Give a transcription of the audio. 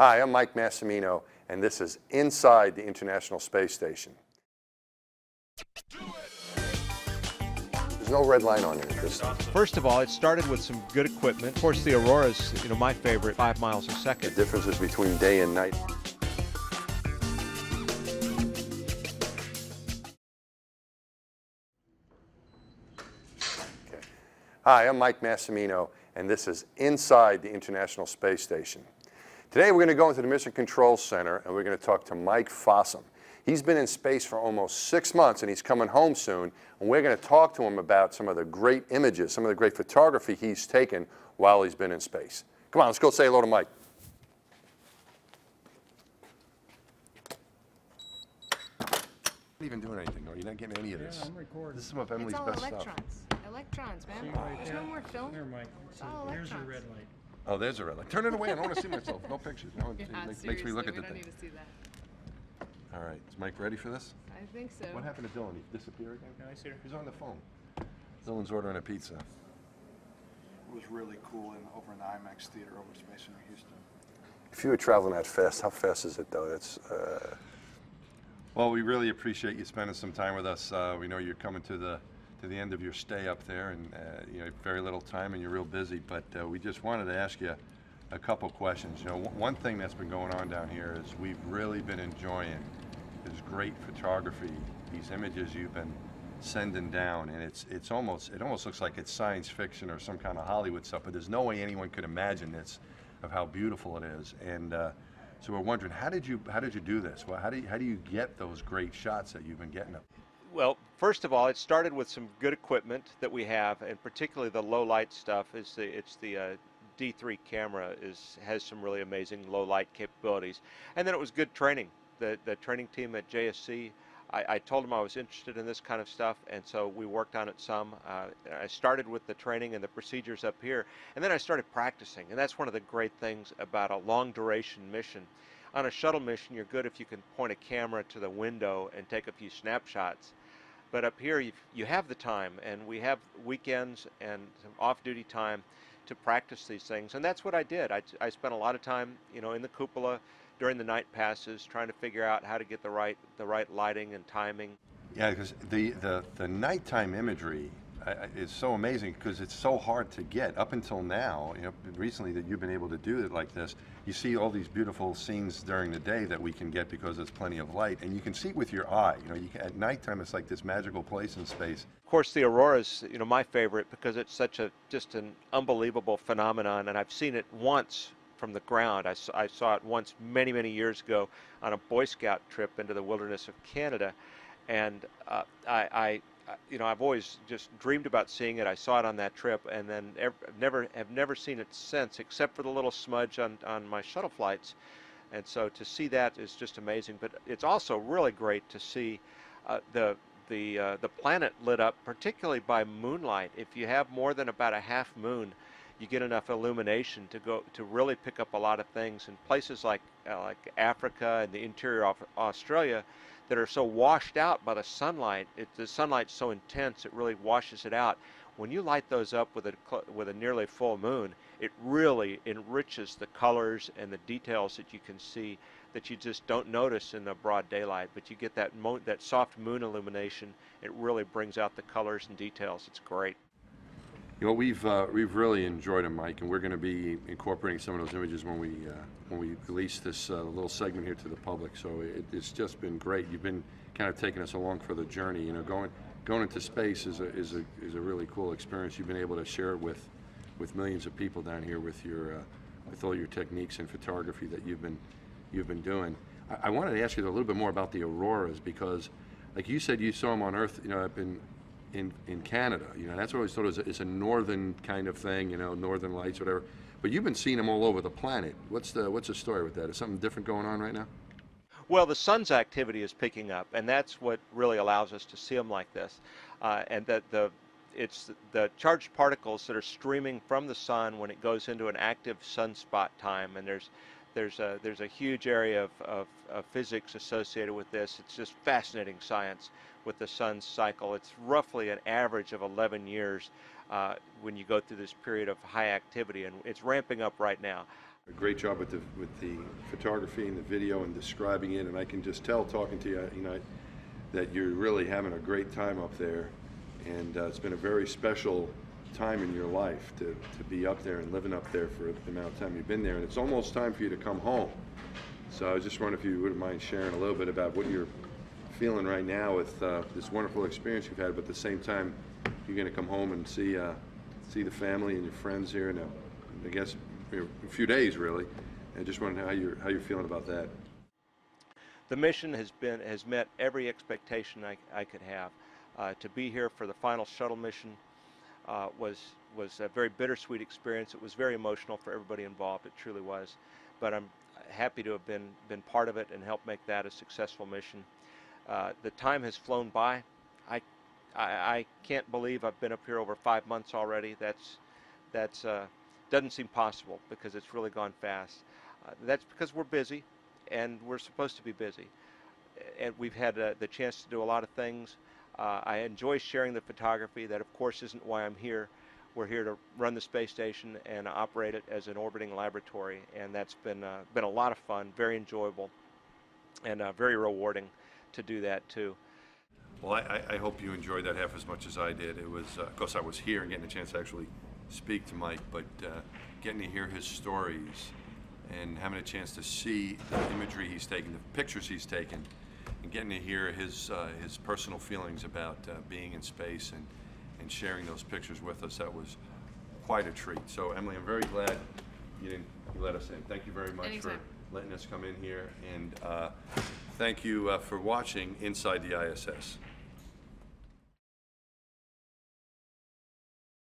Hi, I'm Mike Massimino, and this is Inside the International Space Station. There's no red line on it this time. First of all, it started with some good equipment. Of course, the Aurora's, my favorite, 5 miles a second. The differences between day and night. Okay. Hi, I'm Mike Massimino, and this is Inside the International Space Station. Today we're going to go into the Mission Control Center and we're going to talk to Mike Fossum. He's been in space for almost 6 months and he's coming home soon, and we're going to talk to him about some of the great images, some of the great photography he's taken while he's been in space. Come on, let's go say hello to Mike. Not even doing anything, or you're not getting any of this. Yeah, I'm recording. This is some of Emily's It's all best electrons. stuff. Electrons, man. There's no more film. Here, Mike. It's all Here's your electrons. red light. Oh, there's a red light. Turn it away. I don't want to see myself. No pictures. No, it Yeah, makes me look at the we don't thing. need to see that. All right. Is Mike ready for this? I think so. What happened to Dylan? He disappeared again? Yeah, I see her. He's on the phone. Dylan's ordering a pizza. It was really cool over in the IMAX theater over Space Center Houston. If you were traveling that fast, how fast is it though? That's. Well, we really appreciate you spending some time with us. We know you're coming to the end of your stay up there, and very little time, and you're real busy. But we just wanted to ask you a couple questions. One thing that's been going on down here is we've really been enjoying this great photography, these images you've been sending down, and it almost looks like it's science fiction or some kind of Hollywood stuff. But there's no way anyone could imagine this, of how beautiful it is. And so we're wondering, how did you do this? Well, how do you get those great shots that you've been getting up? Well, first of all, it started with some good equipment that we have, and particularly the low light stuff. It's the D3 camera has some really amazing low light capabilities, and then it was good training. The training team at JSC, I told them I was interested in this kind of stuff, and so we worked on it some. I started with the training and the procedures up here, and then I started practicing, and that's one of the great things about a long duration mission. On a shuttle mission, you're good if you can point a camera to the window and take a few snapshots. But up here, you have the time, and we have weekends and some off-duty time to practice these things, and that's what I did. I spent a lot of time, in the cupola during the night passes, trying to figure out how to get the right lighting and timing. Yeah, because the nighttime imagery is so amazing, because it's so hard to get. Up until now, recently that you've been able to do it like this, you see all these beautiful scenes during the day that we can get because there's plenty of light, and you can see with your eye. At nighttime, it's like this magical place in space. Of course, the Aurora's, my favorite, because it's just an unbelievable phenomenon, and I've seen it once from the ground. I saw it once many years ago on a Boy Scout trip into the wilderness of Canada, and I've always just dreamed about seeing it. I saw it on that trip, and then have never seen it since, except for the little smudge on my shuttle flights. And so to see that is just amazing. But it's also really great to see the planet lit up, particularly by moonlight. If you have more than about a half moon, you get enough illumination to really pick up a lot of things. In places like Africa and the interior of Australia, that are so washed out by the sunlight. The sunlight's so intense, it really washes it out. When you light those up with a nearly full moon, it really enriches the colors and the details that you can see that you just don't notice in the broad daylight. But you get that soft moon illumination. It really brings out the colors and details. It's great. We've really enjoyed them, Mike, and we're going to be incorporating some of those images when we release this little segment here to the public. So it's just been great. You've been kind of taking us along for the journey. Going into space is a really cool experience. You've been able to share it with millions of people down here with all your techniques and photography that you've been doing. I wanted to ask you a little bit more about the Auroras, because, like you said, you saw them on Earth. Up in Canada, that's what I always thought it's a northern kind of thing, northern lights, whatever. But you've been seeing them all over the planet. What's the story with that? Is something different going on right now? Well, the sun's activity is picking up, and that's what really allows us to see them like this. And that it's the charged particles that are streaming from the sun when it goes into an active sunspot time, and there's a huge area of physics associated with this. It's just fascinating science with the sun's cycle. It's roughly an average of 11 years when you go through this period of high activity, and it's ramping up right now. A great job with the photography and the video and describing it, and I can just tell talking to you, that you're really having a great time up there, and it's been a very special time in your life to be up there and living up there for the amount of time you've been there, and it's almost time for you to come home. So I was just wondering if you wouldn't mind sharing a little bit about what you're feeling right now with this wonderful experience you've had, but at the same time you're going to come home and see the family and your friends here in I guess a few days really, and just wondering how you're feeling about that. The mission has met every expectation I could have. To be here for the final shuttle mission was a very bittersweet experience. It was very emotional for everybody involved. It truly was. But I'm happy to have been part of it and help make that a successful mission. The time has flown by. I can't believe I've been up here over 5 months already. That's doesn't seem possible because it's really gone fast. That's because we're busy, and we're supposed to be busy. And we've had the chance to do a lot of things. I enjoy sharing the photography. That, of course, isn't why I'm here. We're here to run the space station and operate it as an orbiting laboratory, and that's been a lot of fun, very enjoyable, and very rewarding to do that too. Well, I hope you enjoyed that half as much as I did. It was, of course, I was here and getting a chance to actually speak to Mike, but getting to hear his stories and having a chance to see the imagery he's taken, the pictures he's taken, and getting to hear his personal feelings about being in space and sharing those pictures with us, that was quite a treat. So, Emily, I'm very glad you let us in. Thank you very much Anytime. for letting us come in here, and thank you for watching Inside the ISS.